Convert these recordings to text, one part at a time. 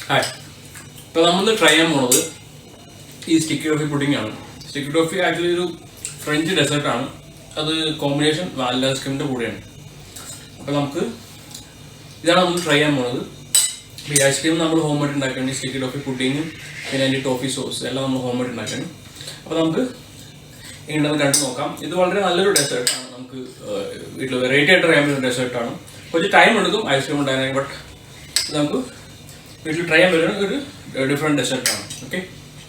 Hi, ഇപ്പോൾ നമ്മൾ try ചെയ്യാൻ പോണത് ഈ സ്റ്റിക്കി ടോഫി പുഡിംഗ് ആണ്. സ്റ്റിക്കി ടോഫി ആക്ച്വലി ഒരു ഫ്രഞ്ച് ഡെസേർട്ടാണ്. അത് കോമ്പിനേഷൻ വാനില ഐസ്ക്രീമിൻ്റെ കൂടെയാണ്. അപ്പോൾ ഇതാണ് നമ്മൾ ട്രൈ ചെയ്യാൻ പോണത്. ഈ ഐസ്ക്രീം നമ്മൾ ഹോം മെയ്ഡ് ഉണ്ടാക്കുകയാണ്. ഈ സ്റ്റിക്കി ടോഫി പുഡിങ്ങും പിന്നെ അതിൻ്റെ ടോഫി സോസ് എല്ലാം നമ്മൾ ഹോം മെയ്ഡ് ഉണ്ടാക്കുകയാണ്. അപ്പോൾ എങ്ങനെയാണെന്ന് കണ്ടു നോക്കാം. ഇത് വളരെ നല്ലൊരു ഡെസേർട്ടാണ്. നമുക്ക് വീട്ടിൽ വെറൈറ്റി ആയിട്ട് ട്രൈ ചെയ്യുന്ന ഡെസേർട്ടാണ്. കുറച്ച് ടൈം എടുക്കും ഐസ്ക്രീം ഉണ്ടാകാനായി, ബട്ട് നമുക്ക് വീട്ടിൽ ട്രൈ ചെയ്യാൻ പറ്റുന്ന ഒരു ഡിഫറെൻറ്റ് ഡെസേർട്ടാണ്. ഓക്കെ,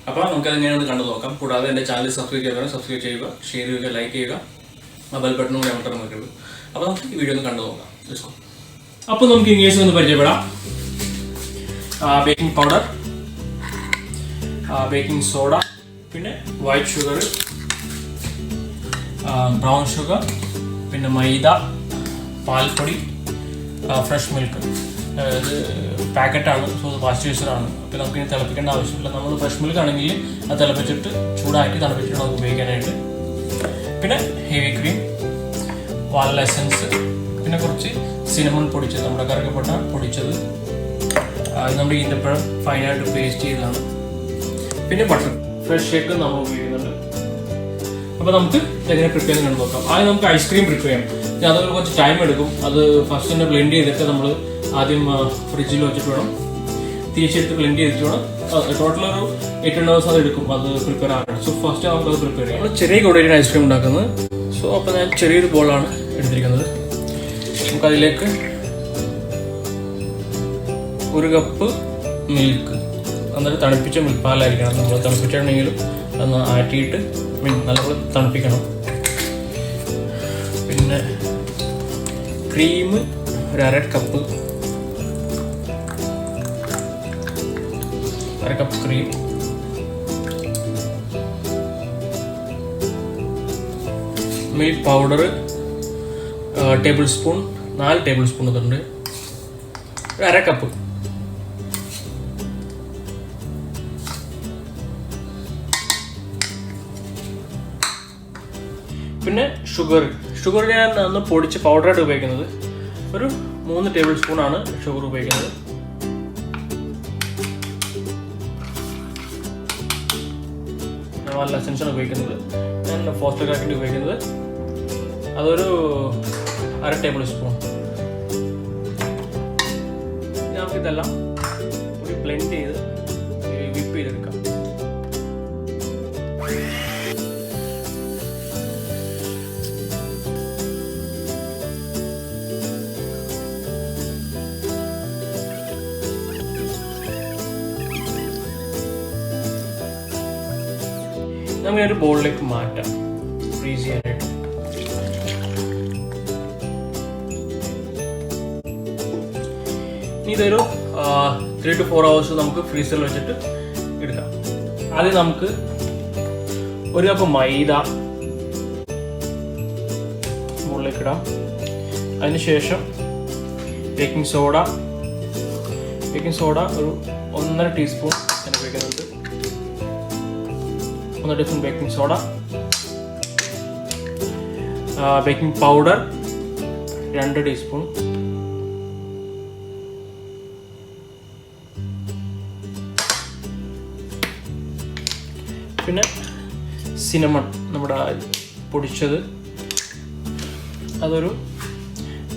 അപ്പോൾ നമുക്കതെങ്ങനെയാണെന്ന് കണ്ടു നോക്കാം. കൂടാതെ എൻ്റെ ചാനൽ സബ്സ്ക്രൈബ് ചെയ്യുക, ഷെയർ ചെയ്യുക, ലൈക്ക് ചെയ്യുക, ബെൽ ബട്ടണും കൂടി അമർത്താൻ നോക്കരുത്. അപ്പോൾ നമുക്ക് ഈ വീഡിയോ ഒന്ന് കണ്ടു നോക്കാം. അപ്പോൾ നമുക്ക് ഇംഗ്ലീഷ് ഒന്ന് പരിചയപ്പെടാം. ബേക്കിംഗ് പൗഡർ, ബേക്കിംഗ് സോഡ, പിന്നെ വൈറ്റ് ഷുഗർ, ബ്രൗൺ ഷുഗർ, പിന്നെ മൈദ, പാൽപ്പൊടി, ഫ്രഷ് മിൽക്ക്. ഇത് പാക്കറ്റാണ്, സോ പാസ്ചറൈസറാണ്. അപ്പോൾ നമുക്കിനി തിളപ്പിക്കേണ്ട ആവശ്യമില്ല. നമ്മൾ ഫ്രഷ് മിൽക്ക് ആണെങ്കിൽ അത് തിളപ്പിച്ചിട്ട് ചൂടാക്കി തണുപ്പിച്ചിട്ട് നമുക്ക് ഉപയോഗിക്കാനായിട്ട്. പിന്നെ ഹെവി ക്രീം, വാനില എസൻസ്, പിന്നെ കുറച്ച് സിനമൺ പൊടിച്ചത്, നമ്മുടെ കറുകപ്പട്ട പൊടിച്ചത്, നമ്മുടെ ഈന്തപ്പഴം ഫൈനായിട്ട് പേസ്റ്റ് ചെയ്തതാണ്. പിന്നെ ബട്ടർ, ഫ്രഷ് ഷേക്ക് നമ്മൾ ഉപയോഗിക്കുന്നുണ്ട്. അപ്പോൾ നമുക്ക് എങ്ങനെ പ്രിപ്പയർ ചെയ്യുന്നത് നോക്കാം. ആദ്യം നമുക്ക് ഐസ്ക്രീം പ്രിപ്പയർ ചെയ്യാം. അതുപോലെ കുറച്ച് ടൈം എടുക്കും. അത് ഫസ്റ്റ് തന്നെ ബ്ലെൻഡ് ചെയ്തിട്ട് നമ്മൾ ആദ്യം ഫ്രിഡ്ജിൽ വെച്ചിട്ട് വേണം, തിരിച്ചെടുത്ത് ബ്ലെൻഡ് ചെയ്തിട്ട് വേണം. ടോട്ടൽ ഒരു 8 hours അത് എടുക്കും അത് പ്രിപ്പയർ ആകാൻ. സോ ഫസ്റ്റ് നമുക്കത് പ്രിപ്പയർ ചെയ്യാം. നമ്മൾ ചെറിയ കൂടെയാണ് ഐസ്ക്രീം ഉണ്ടാക്കുന്നത്. സോ അപ്പോൾ ഞാൻ ചെറിയൊരു ബോളാണ് എടുത്തിരിക്കുന്നത്. നമുക്കതിലേക്ക് 1 കപ്പ് മിൽക്ക്, എന്നിട്ട് തണുപ്പിച്ച മിൽക്ക് പാലായിരിക്കണം. നമ്മൾ തണുപ്പിച്ചിട്ടുണ്ടെങ്കിലും അതൊന്ന് ആറ്റിയിട്ട് നല്ലപോലെ തണുപ്പിക്കണം. പിന്നെ ക്രീം ഒരു 1/2 cup, 1/2 cup cream, milk powder 4 table spoon ഇതുണ്ട്, 1/2 കപ്പ്. പിന്നെ ഷുഗർ ഞാൻ ഒന്ന് പൊടിച്ച് പൗഡറായിട്ട് ഉപയോഗിക്കുന്നത്. ഒരു 3 ടേബിൾ സ്പൂണാണ് ഷുഗർ ഉപയോഗിക്കുന്നത്. വാനില എസൻസാണ് ഉപയോഗിക്കുന്നത്. ഞാൻ ഫോസ്റ്റർ കാക്കിൻ്റെ ഉപയോഗിക്കുന്നത്. അതൊരു 1/2 ടേബിൾ സ്പൂൺ. നമുക്കിതെല്ലാം ഒരു ബ്ലെൻഡ് ചെയ്ത് വിപ്പ് ചെയ്തെടുക്കാം. നമുക്കൊരു ബോളിലേക്ക് മാറ്റാം ഫ്രീസ് ചെയ്യാനായിട്ട്. ഇതൊരു 3 to 4 hours നമുക്ക് ഫ്രീസറിൽ വെച്ചിട്ട് എടുക്കാം. ആദ്യം നമുക്ക് 1 കപ്പ് മൈദ ബോളിലേക്ക് ഇടാം. അതിനുശേഷം ബേക്കിംഗ് സോഡ ഒരു 1.5 ടീസ്പൂൺ ഞാൻ ഉപയോഗിക്കുന്നുണ്ട്. 1 teaspoon baking soda, baking powder 2 teaspoon, പിന്നെ സിനമൺ നമ്മുടെ പൊടിച്ചത്, അതൊരു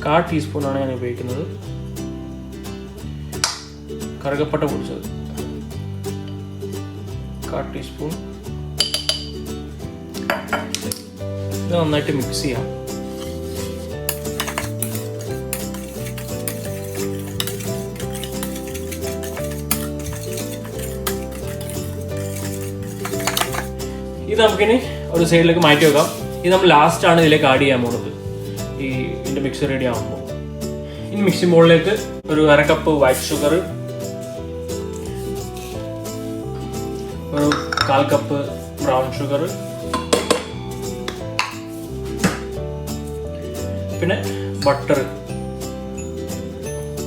1/4 ടീസ്പൂണാണ് ഞാൻ ഉപയോഗിക്കുന്നത്. കറുകപ്പട്ട പൊടിച്ചത് 1/4 ടീസ്പൂൺ. ഇത് നന്നായിട്ട് മിക്സ് ചെയ്യാം. ഇത് നമുക്കിനി ഒരു സൈഡിലേക്ക് മാറ്റി വെക്കാം. ഇത് നമ്മൾ ലാസ്റ്റാണ് ഇതിലേക്ക് ആഡ് ചെയ്യാൻ പോകുന്നത്. ഇതിൻ്റെ മിക്സ് റെഡി ആകുമ്പോൾ ഇനി മിക്സിംഗ് ബോളിലേക്ക് ഒരു 1/2 കപ്പ് വൈറ്റ് ഷുഗർ, ഒരു 1/4 കപ്പ് ബ്രൗൺ ഷുഗർ, പിന്നെ ബട്ടർ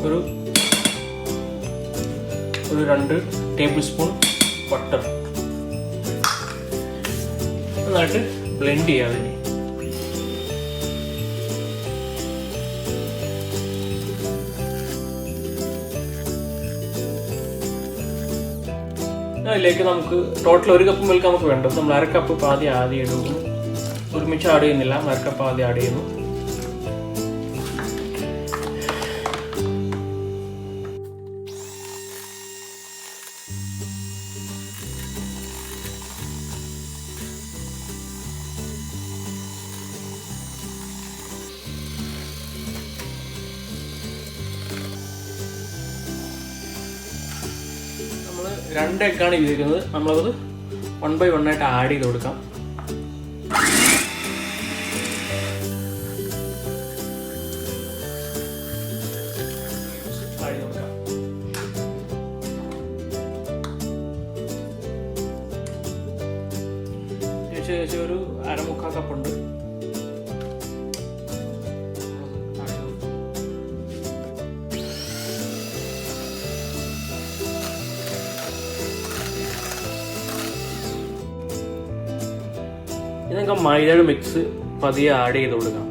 ഒരു 2 ടേബിൾ സ്പൂൺ ബട്ടർ നന്നായിട്ട് ബ്ലെൻഡ് ചെയ്യാതെ. അതിലേക്ക് നമുക്ക് ടോട്ടൽ 1 കപ്പ് മിൽക്ക് നമുക്ക് വേണ്ടത്. നമ്മൾ 1/2 കപ്പ് പാതി ആദ്യം ഇടുന്നു. ഒരുമിച്ച് ആഡ് ചെയ്യുന്നില്ല, 1/2 കപ്പ് ആദ്യം ആഡ് ചെയ്യുന്നു. നമ്മൾ 2 എഗ്ഗാണ് ചെയ്തിരിക്കുന്നത്. നമ്മളത് 1 by 1 ആയിട്ട് ആഡ് ചെയ്ത് കൊടുക്കാം. ഏകദേശം ഒരു 1/2 കപ്പുണ്ട്. ഇനി നമുക്ക് മൈദയുടെ മിക്സ് പതിയെ ആഡ് ചെയ്ത് കൊടുക്കാം.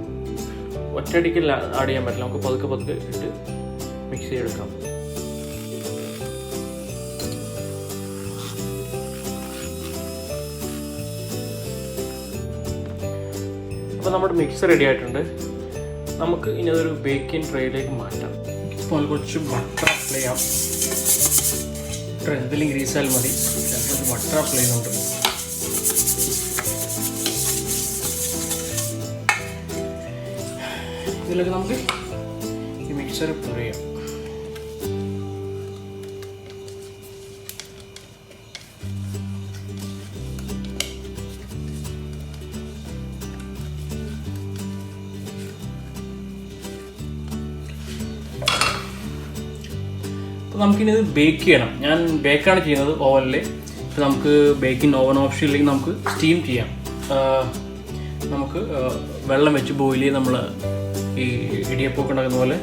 ഒറ്റയടിക്ക് ആഡ് ചെയ്യാൻ പറ്റില്ല, നമുക്ക് പതുക്കെ പതുക്കെ ഇട്ട് മിക്സ് ചെയ്തെടുക്കാം. അപ്പോൾ നമ്മുടെ മിക്സ് റെഡി ആയിട്ടുണ്ട്. നമുക്ക് ഇനി അതൊരു ബേക്കിംഗ് ട്രേയിലേക്ക് മാറ്റാം. ഇപ്പോൾ കുറച്ച് ബട്ടർ അപ്ലൈ ചെയ്യാം. ബട്ടർ എന്തെങ്കിലും ഗ്രീസാൽ മതി. കുറച്ച് ബട്ടർ അപ്ലൈ ചെയ്യുന്നുണ്ട്. ഇതിലേക്ക് നമുക്ക് ഈ മിക്സർ pour ചെയ്യാം. അപ്പോൾ നമുക്കിനി ഇത് ബേക്ക് ചെയ്യണം. ഞാൻ ബേക്കാണ് ചെയ്യുന്നത് ഓവനിൽ. ഇപ്പോൾ നമുക്ക് ബേക്കിംഗ് ഓവൻ ഓപ്ഷൻ ഇല്ലെങ്കിൽ നമുക്ക് സ്റ്റീം ചെയ്യാം. നമുക്ക് വെള്ളം വെച്ച് ബോയിൽ ചെയ്ത് നമ്മൾ ഈ ഇടിയപ്പമൊക്കെ ഉണ്ടാക്കുന്ന പോലെ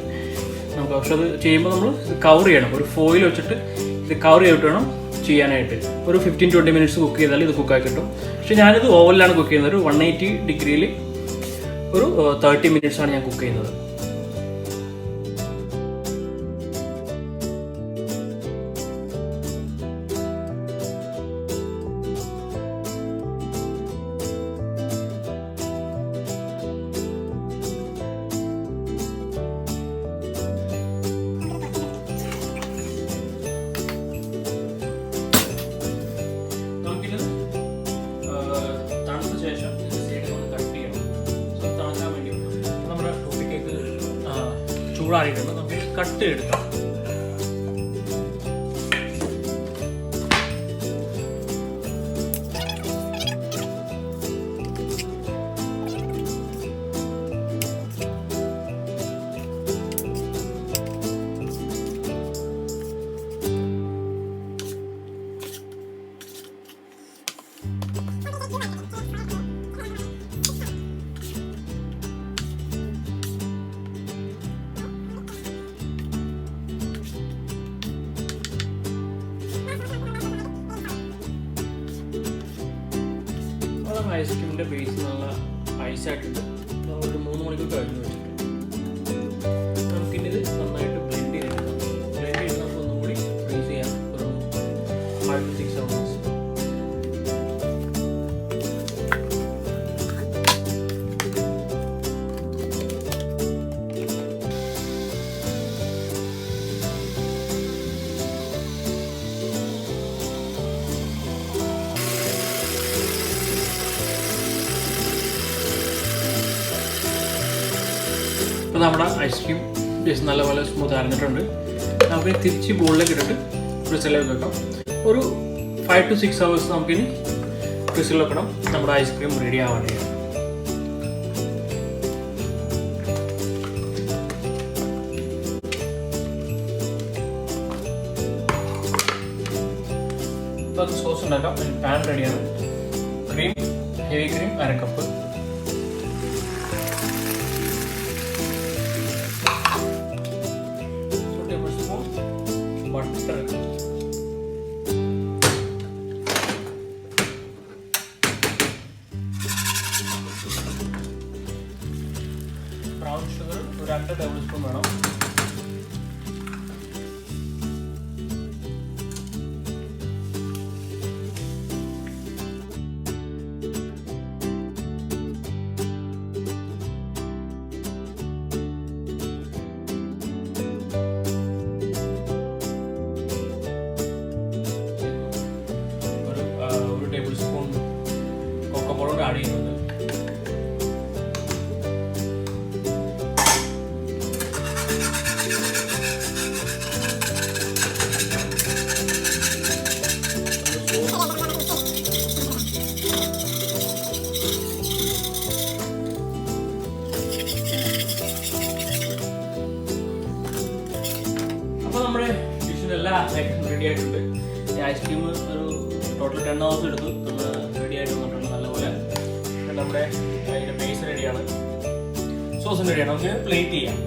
നമുക്ക്. പക്ഷെ അത് ചെയ്യുമ്പോൾ നമ്മൾ കവർ ചെയ്യണം. ഒരു ഫോയിൽ വെച്ചിട്ട് ഇത് കവർ ചെയ്തിട്ട് വേണം ചെയ്യാനായിട്ട്. ഒരു 15-20 മിനിറ്റ്സ് കുക്ക് ചെയ്താൽ ഇത് കുക്കായി കിട്ടും. പക്ഷെ ഞാനിത് ഓവനിലാണ് കുക്ക് ചെയ്യുന്നത്. ഒരു 180 ഡിഗ്രിയിൽ ഒരു 30 മിനിറ്റ്സാണ് ഞാൻ കുക്ക് ചെയ്യുന്നത്. ചൂടാറിയിട്ടുണ്ട്. നമുക്ക് കട്ട് എടുക്കാം. ഐസ്ക്രീമിൻ്റെ ബേസ് നല്ല ഐസായിട്ടുണ്ട്. ഒരു 3 മണിക്കൂർ കഴിഞ്ഞ് വെച്ചിട്ട് നമുക്കിനി ഇത് നന്നായിട്ട് ബ്ലെൻഡ് ചെയ്തെടുക്കാം. ബ്ലെൻഡ് ചെയ്ത് നമുക്ക് ഒന്നുകൂടി ഫ്രീസ് ചെയ്യാം ഒരു 5 to 6 hours. അപ്പോൾ നമ്മുടെ ഐസ്ക്രീം ജസ്റ്റ് നല്ലപോലെ സ്മൂത്ത് അരഞ്ഞിട്ടുണ്ട്. നമുക്ക് തിരിച്ച് ബോളിലേക്ക് ഇട്ടിട്ട് ഫ്രിഡ്ജിലേക്ക് വെക്കാം. ഒരു 5 to 6 hours നമുക്കിനി ഫ്രിഡ്ജിൽ വെക്കണം. നമ്മുടെ ഐസ്ക്രീം റെഡി ആവാനായിട്ട്. അപ്പോൾ അത് സോസ് ഉണ്ടാക്കാം. പാൻ റെഡിയാണ്. Cream, heavy cream 1/2 cup. Butter, brown sugar ഒരു 2 ടേബിൾ സ്പൂൺ വേണം. റെഡി ആയിട്ടുണ്ട്. ഐസ്ക്രീം ഒരു ടോട്ടൽ 10 hours എടുത്തു റെഡി ആയിട്ട് വന്നിട്ടുണ്ട് നല്ലപോലെ. നമ്മുടെ അതിൻ്റെ ബേസ് റെഡിയാണ്, സോസും റെഡിയാണ്. നമുക്ക് പ്ലേറ്റ് ചെയ്യാം.